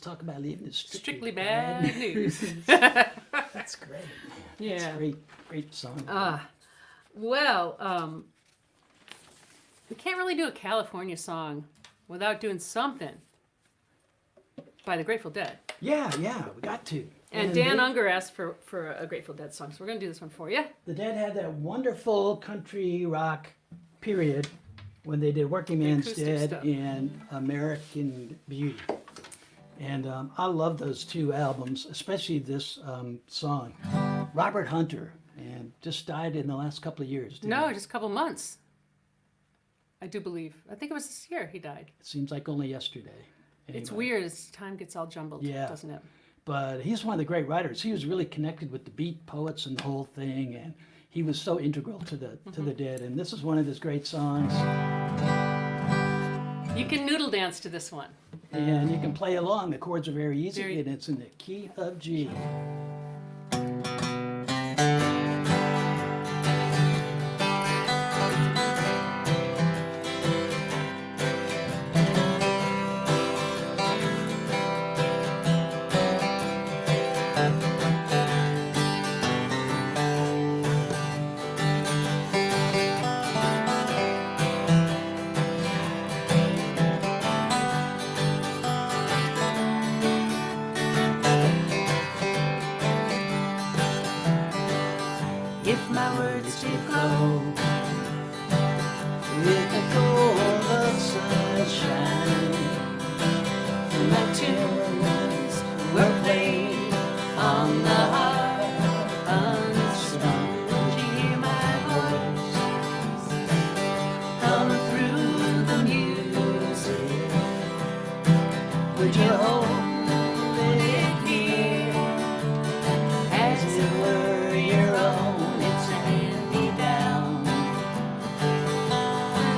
talk about leaving is Strictly bad news. That's great. Man. Yeah. That's great song. Well, we can't really do a California song without doing something by the Grateful Dead. Yeah, we got to. And Dan Unger asked for a Grateful Dead song, so we're going to do this one for you. The Dead had that wonderful country rock period when they did Working Man's acoustic Dead stuff. and American Beauty. And I love those two albums, especially this song. Robert Hunter, and just died in the last couple of years. didn't No, he? just a couple months. I do believe. I think it was this year he died. It seems like only yesterday. It's Anyway. weird as time gets all jumbled, Yeah. doesn't it? But he's one of the great writers. He was really connected with the Beat Poets and the whole thing, and he was so integral to the Dead. And this is one of his great songs. You can noodle dance to this one. And you can play along. The chords are very easy, Very- and it's in the key of G. If my words did flow with the gold of sunshine, and my tunes were played on the harp unstrung, would you hear my voice come through the music? Would you hold it near as it were your own? It's a hand-me-down.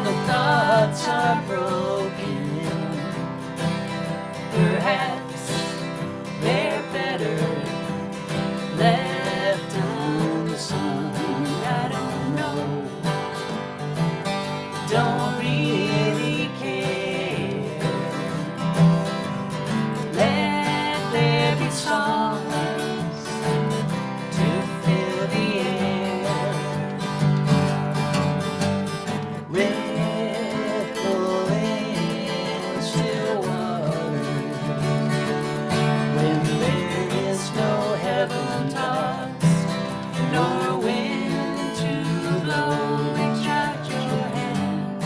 The thoughts are broken. Perhaps they're better left unsung. I don't know. Don't really care. Let there be songs to fill the air. Rippling still water. When there is no heaven toss, nor wind to blow, recharge your hand.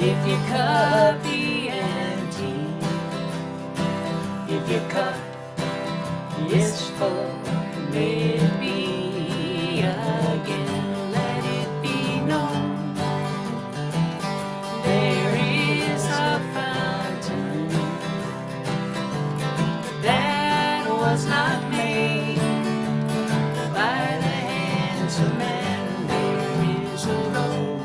If your cup be empty, if your cup is full, may it be again. Let it be known there is a fountain that was not made by the hands of man. There is a road,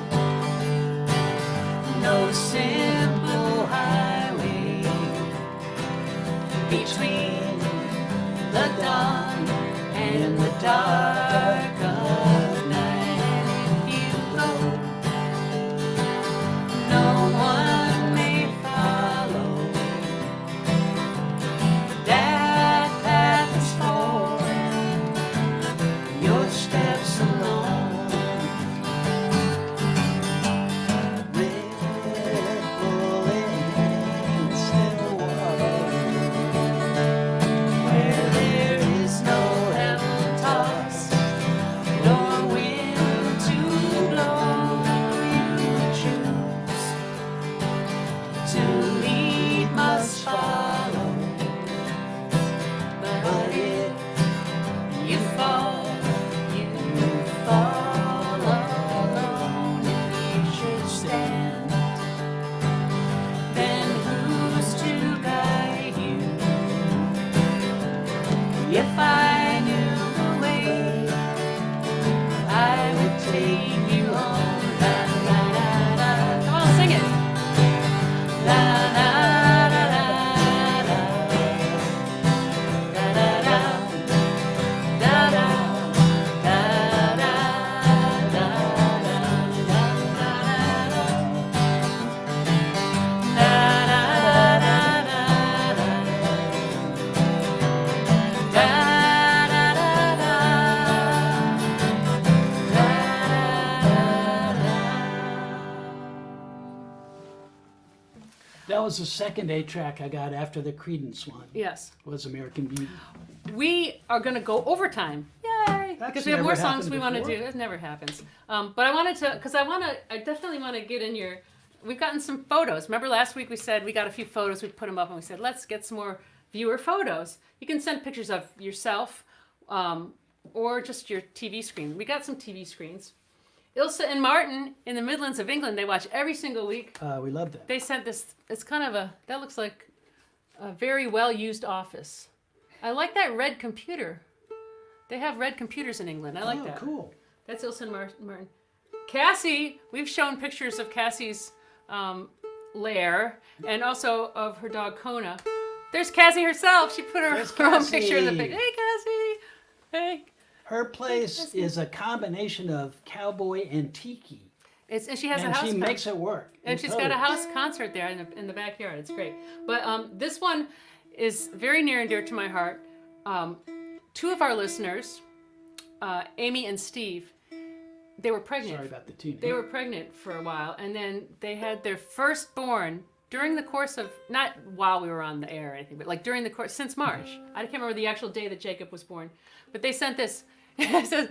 no simple highway between the dawn and the dark of night. If you go, no one may follow. That path is for your steps alone. Rippling still water, where there is no heaven toss, That was the second 8-track I got after the Creedence one. Yes. Was American Beauty. We are going to go overtime. Yay! That's Because we have never more songs happened we want to before. do. It never happens. But I wanted to, because I definitely want to get in your, we've gotten some photos. Remember last week we said we got a few photos, we put them up and we said, let's get some more viewer photos. You can send pictures of yourself or just your TV screen. We got some TV screens. Ilse and Martin in the Midlands of England, they watch every single week. We love that. They sent this, it's kind of that looks like a very well-used office. I like that red computer. They have red computers in England. I like that. Cool. That's Ilse and Martin. Cassie, we've shown pictures of Cassie's lair and also of her dog Kona. There's Cassie herself. She put her There's own picture in the Cassie. picture. Hey, Cassie. Hey. Her place is a combination of cowboy and tiki. And she has a And house. she makes it work. And she's got a house concert there in the backyard. It's great. But this one is very near and dear to my heart. Two of our listeners, Amy and Steve, they were pregnant. Sorry about the tuning. They were pregnant for a while, and then they had their firstborn during the course of, not while we were on the air or anything, but like during the course, since March. I can't remember the actual day that Jacob was born. But they sent this. It says,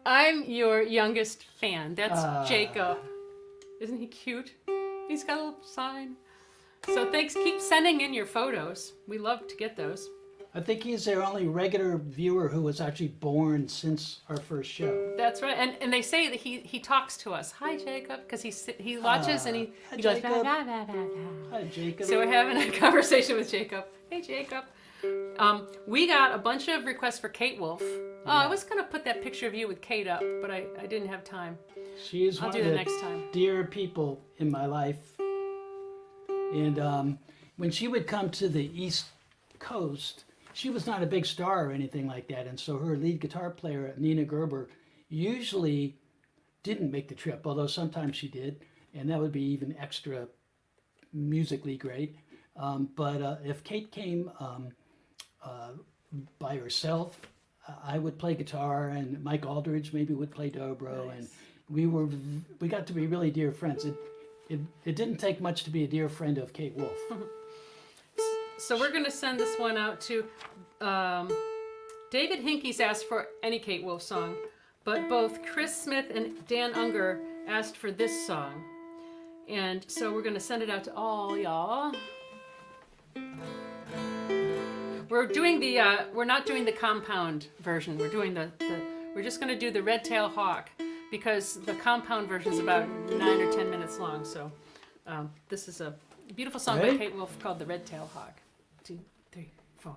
I'm your youngest fan. That's Jacob. Isn't he cute? He's got a little sign. So thanks. Keep sending in your photos. We love to get those. I think he's their only regular viewer who was actually born since our first show. That's right. And they say that he talks to us. Hi, Jacob. Because he watches and he Hi, goes, Jacob. "Bah, bah, bah, bah, bah." Hi, Jacob. So we're having a conversation with Jacob. Hey, Jacob. We got a bunch of requests for Kate Wolf. Oh, I was going to put that picture of you with Kate up, but I didn't have time. She is I'll one do of that the next time. dear people in my life. And when she would come to the East Coast, she was not a big star or anything like that. And so her lead guitar player, Nina Gerber, usually didn't make the trip, although sometimes she did. And that would be even extra musically great. But if Kate came by herself, I would play guitar, and Mike Aldridge maybe would play dobro, and we got to be really dear friends. It didn't take much to be a dear friend of Kate Wolf. So we're going to send this one out to David Hinkey's asked for any Kate Wolf song, but both Chris Smith and Dan Unger asked for this song. And so we're going to send it out to all y'all. We're doing we're not doing the compound version. We're doing we're just going to do the Red Tail Hawk because the compound version is about 9 or 10 minutes long. So this is a beautiful song by Ready? Kate Wolf called The Red Tail Hawk. 2, 3, 4.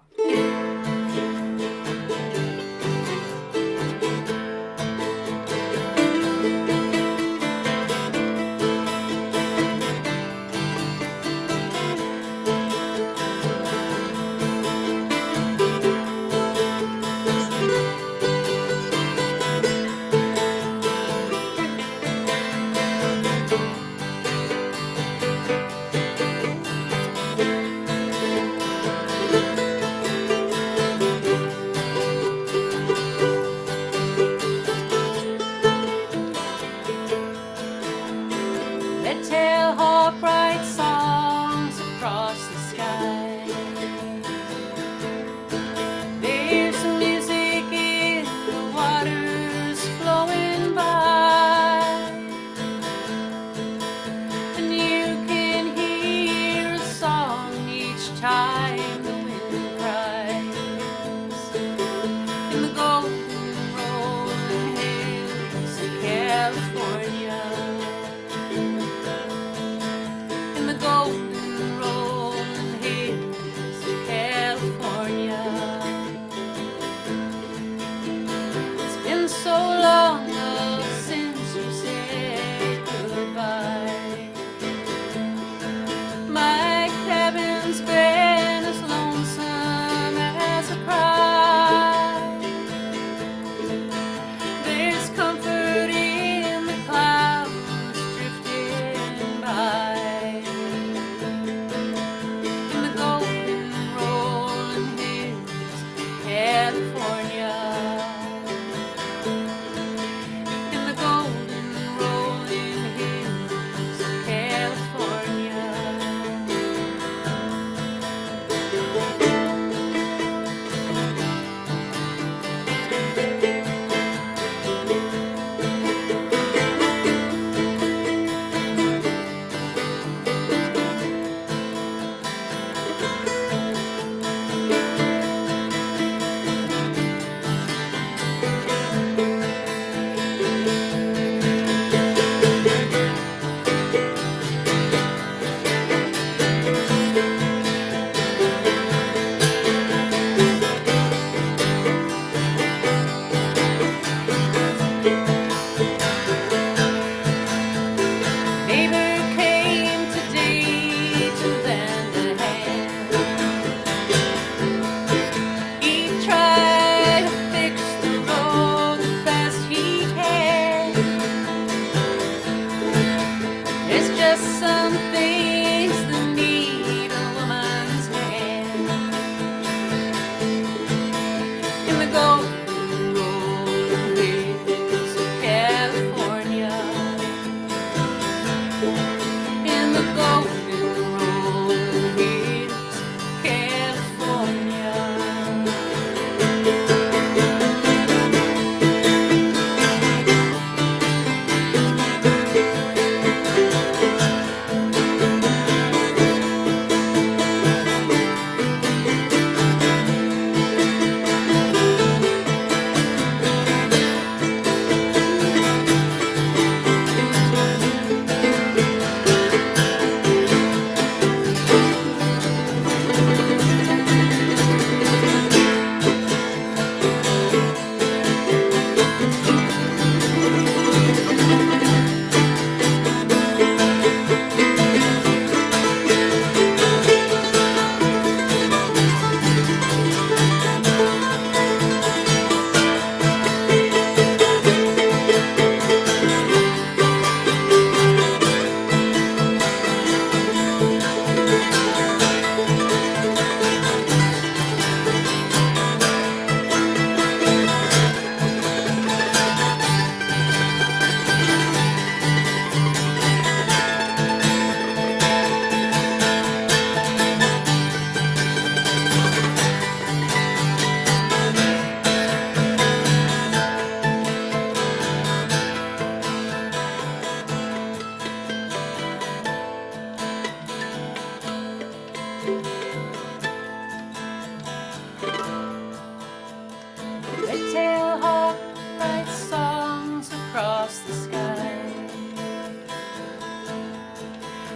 across the sky.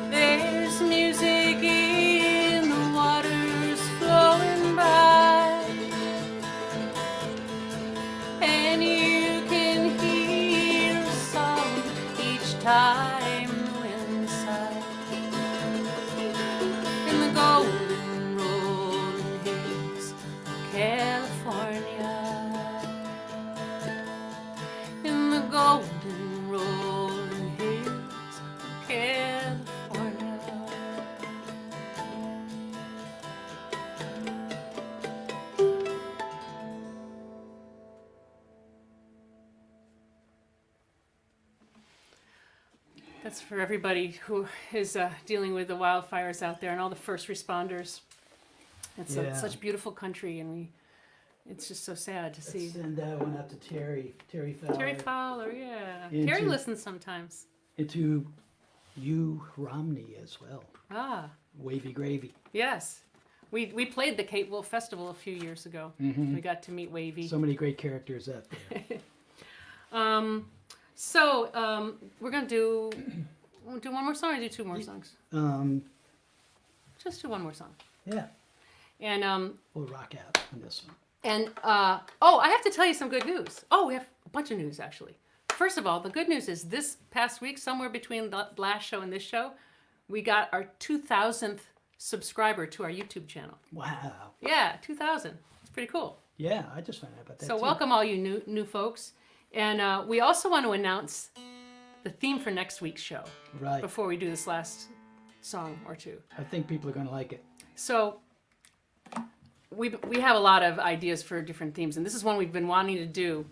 There's music in the waters flowing by, and you can hear a song each time the wind sighs. In the golden rolling hills of California, in the golden rolling hills of California. That's for everybody who is dealing with the wildfires out there and all the first responders. It's Yeah. such beautiful country, and it's just so sad to see. Send that one out to Terry Fowler. Terry Fowler, yeah. Into- Terry listens sometimes. And to you, Romney, as well. Ah, Wavy Gravy. yes. We played the Cape Wolf Festival a few years ago. We got to meet Wavy. So many great characters out there. We're gonna do one more song or do two more songs? Just do one more song. Yeah, And we'll rock out on this one. I have to tell you some good news. Oh, we have a bunch of news actually. First of all, the good news is this past week, somewhere between the last show and this show, we got our 2,000th subscriber to our YouTube channel. Wow. Yeah, 2,000. It's pretty cool. Yeah, I just found out about that. So too. welcome all you new folks. And we also want to announce the theme for next week's show Right. before we do this last song or two. I think people are going to like it. So we have a lot of ideas for different themes, and this is one we've been wanting to do.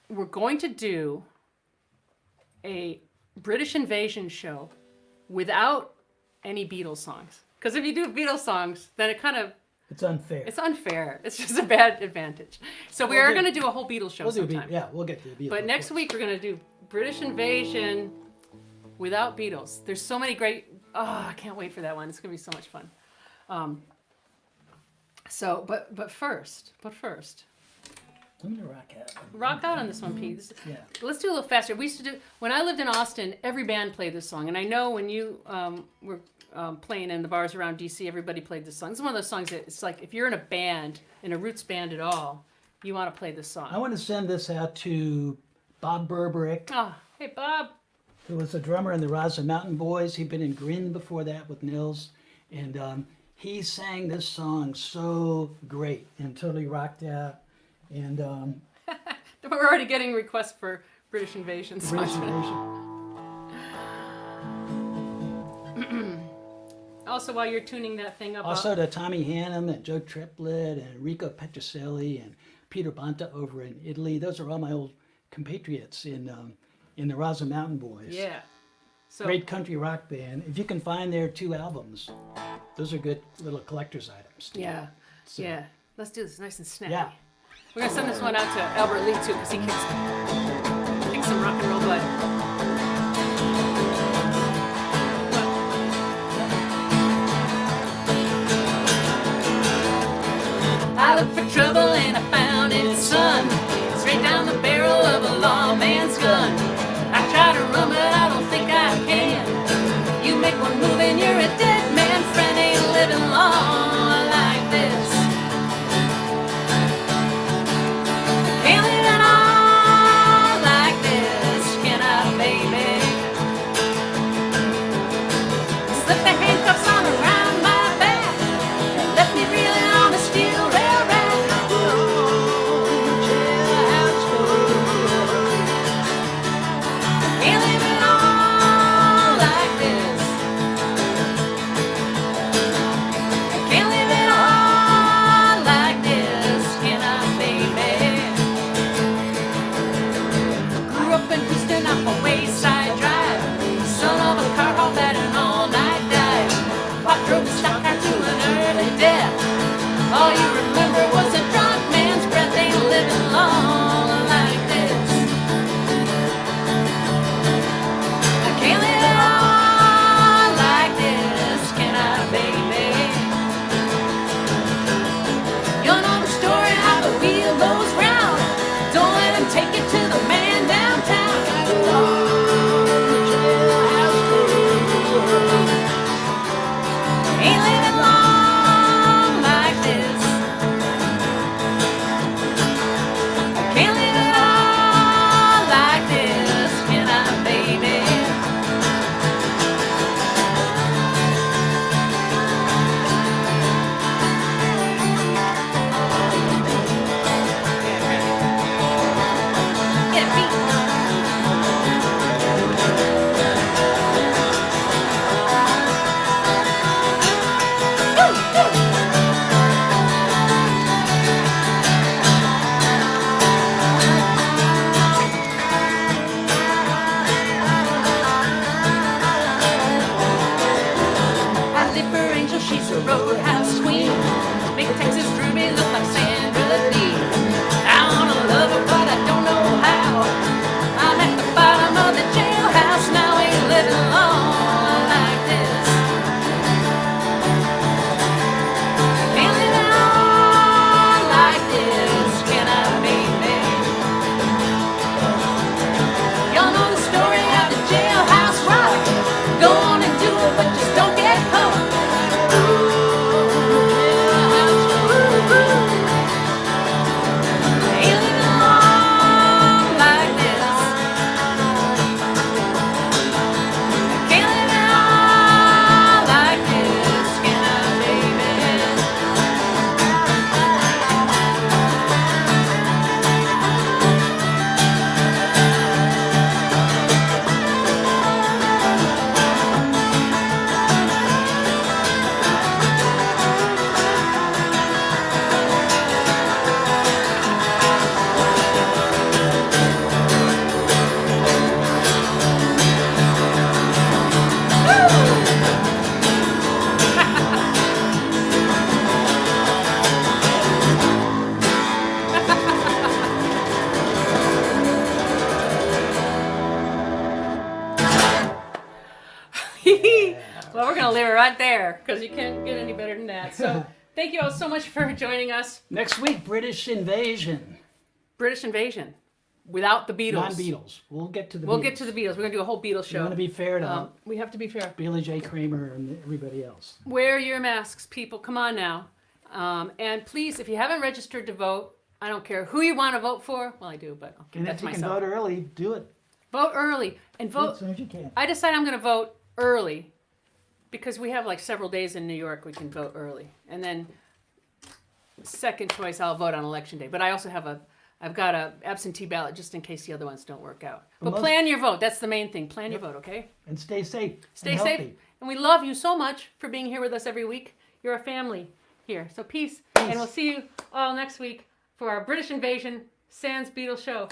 We're going to do a British invasion show without any Beatles songs. Because if you do Beatles songs, then It's unfair. it's unfair. It's just a bad advantage. So we We'll are do- going to do a whole Beatles show we'll do sometime. we'll get to the Beatles. But of next course. week we're going to do British invasion without Beatles. There's so many great. Oh, I can't wait for that one. It's going to be so much fun. But first, I'm going to rock out. rock out on this one, Pete. Yeah. Let's do a little faster. We used to do when I lived in Austin. Every band played this song, and I know when you were playing in the bars around DC, everybody played this song. It's one of those songs that it's like if you're in a band, in a roots band at all, you want to play this I song. want to send this out to Bob Berberick, Oh, hey Bob. who was a drummer in the Rosa Mountain Boys. He'd been in Grin before that with Nils. And he sang this song so great and totally rocked out. And We're already getting requests for British invasion British songs. Invasion. Also, while you're tuning that thing up, Also to Tommy Hannum and Joe Triplett and Enrico Petrocelli and Peter Bonta over in Italy. Those are all my old compatriots in the Rosa Mountain Boys. yeah. So Great country rock band. If you can find their 2 albums, those are good little collector's items. yeah, So- yeah. Let's do this nice and snappy. Yeah. We're gonna send this one out to Albert Lee too, because he kicks some rock and roll butt. I looked for trouble and I found it, son. Straight down the barrel of a lawman's gun. I try to run, but I don't think I can. You make one move and you're a dead man. Friend ain't living long like this. Can't live it all Well, we're going to leave it right there because you can't get any better than that. So thank you all so much for joining us. Next week, British Invasion. British Invasion without the Beatles. Non-Beatles. We'll get to the We'll Beatles. get to the Beatles. We're going to do a whole Beatles We want show. to be fair to We have to be fair. Billy J. Kramer and everybody else. Wear your masks, people. Come on now. And please, if you haven't registered to vote, I don't care who you want to vote for. Well, I do, but I'll keep And that if to you can myself. vote early, do it. Vote early and Do it vote. as soon as you can. I decided I'm going to vote early because we have like several days in New York we can vote early. And then second choice, I'll vote on election day. But I also have I've got a absentee ballot just in case the other ones don't work out. But most- plan your vote. That's the main thing. Plan your vote, okay? And stay safe. Stay and safe. healthy. And we love you so much for being here with us every week. You're a family here. So peace. And we'll see you all next week for our British Invasion Sans Beatles show.